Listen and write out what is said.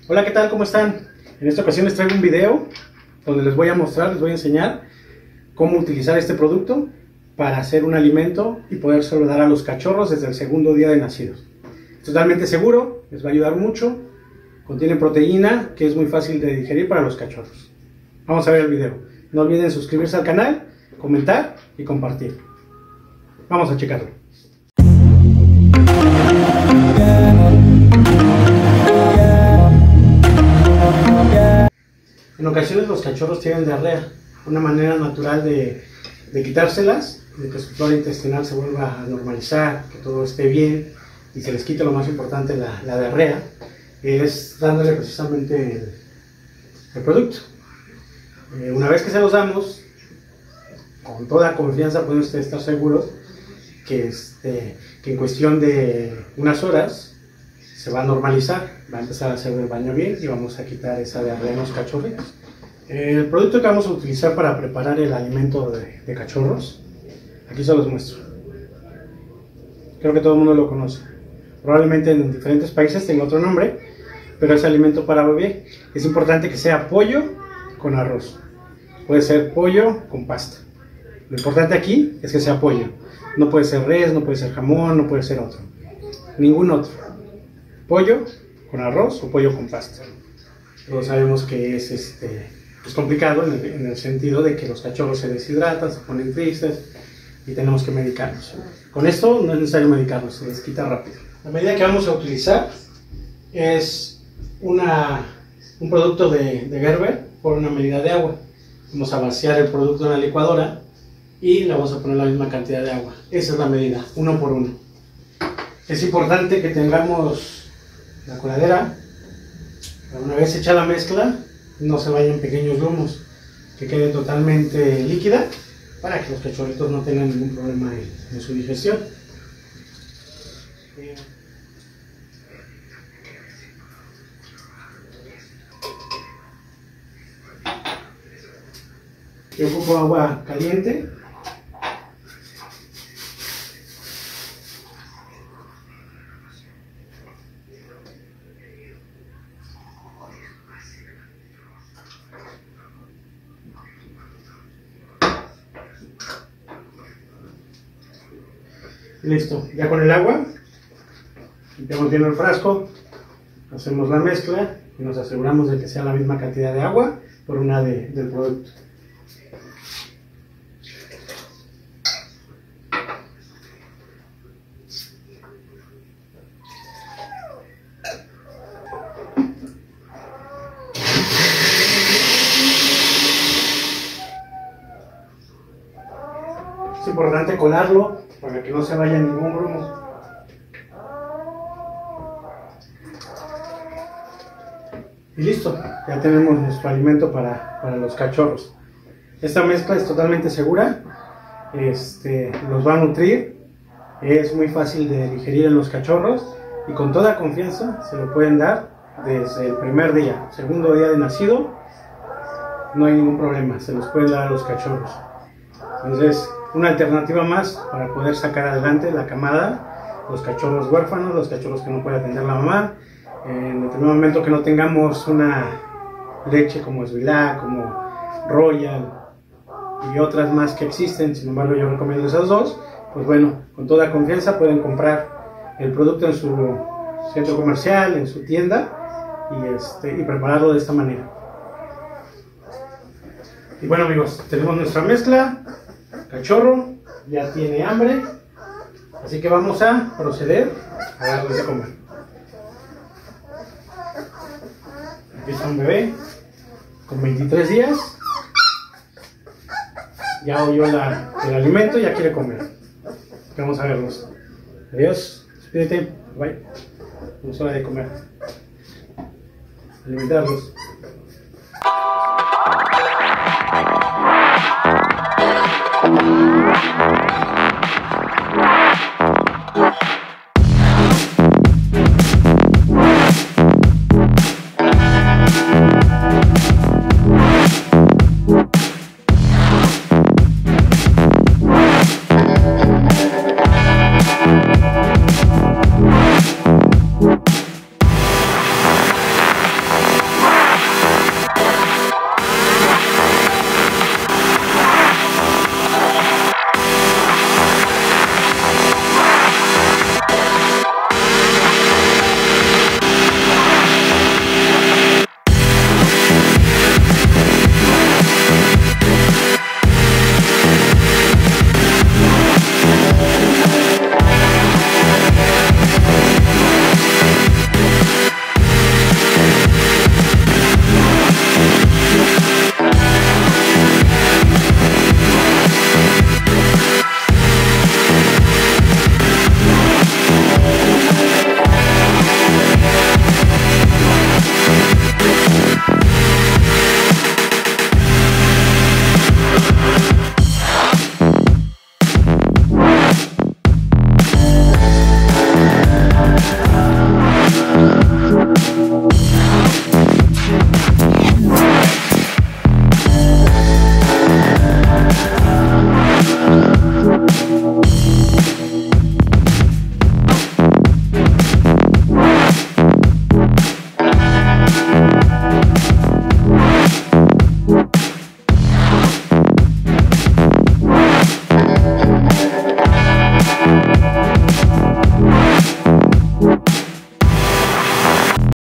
Hola, ¿qué tal? ¿Cómo están? En esta ocasión les traigo un video donde les voy a mostrar, les voy a enseñar cómo utilizar este producto para hacer un alimento y podérselo dar a los cachorros desde el segundo día de nacidos. Es totalmente seguro, les va a ayudar mucho, contiene proteína que es muy fácil de digerir para los cachorros. Vamos a ver el video. No olviden suscribirse al canal, comentar y compartir. Vamos a checarlo. En ocasiones los cachorros tienen diarrea, una manera natural de quitárselas, de que su flora intestinal se vuelva a normalizar, que todo esté bien y se les quite lo más importante, la diarrea, es dándole precisamente el producto. Una vez que se los damos, con toda confianza pueden ustedes estar seguros que en cuestión de unas horas se va a normalizar, va a empezar a hacer el baño bien y vamos a quitar esa diarrea en los cachorritos. El producto que vamos a utilizar para preparar el alimento de cachorros, aquí se los muestro. Creo que todo el mundo lo conoce. Probablemente en diferentes países tenga otro nombre, pero es alimento para bebé. Es importante que sea pollo con arroz. Puede ser pollo con pasta. Lo importante aquí es que sea pollo. No puede ser res, no puede ser jamón, no puede ser otro. Ningún otro. Pollo con arroz o pollo con pasta. Todos sabemos que es complicado en el sentido de que los cachorros se deshidratan, se ponen tristes y tenemos que medicarlos. Con esto no es necesario medicarlos, se les quita rápido. La medida que vamos a utilizar es un producto de Gerber por una medida de agua. Vamos a vaciar el producto en la licuadora y le vamos a poner la misma cantidad de agua. Esa es la medida, 1 por 1. Es importante que tengamos la coladera, una vez hecha la mezcla, no se vayan pequeños grumos, que quede totalmente líquida para que los cachorritos no tengan ningún problema en su digestión. Yo ocupo agua caliente. Listo, ya con el agua, limpiamos bien el frasco, hacemos la mezcla y nos aseguramos de que sea la misma cantidad de agua por una del producto. Es importante colarlo para que no se vaya ningún grumo. Y listo, ya tenemos nuestro alimento para los cachorros. Esta mezcla es totalmente segura, los va a nutrir, es muy fácil de digerir en los cachorros y con toda confianza se lo pueden dar desde el primer día, segundo día de nacido, no hay ningún problema, se los pueden dar a los cachorros. Entonces, una alternativa más para poder sacar adelante la camada, los cachorros huérfanos, los cachorros que no puede atender la mamá. En determinado momento que no tengamos una leche como Svilá, como Royal y otras más que existen, sin embargo yo recomiendo esas dos, pues bueno, con toda confianza pueden comprar el producto en su centro comercial, en su tienda y prepararlo de esta manera. Y bueno amigos, tenemos nuestra mezcla. Cachorro ya tiene hambre, así que vamos a proceder a darles de comer. Aquí está un bebé con 23 días, ya oyó el alimento, ya quiere comer. Vamos a verlos. Adiós, despídete, bye. Es hora de comer. Alimentarlos. Thank you.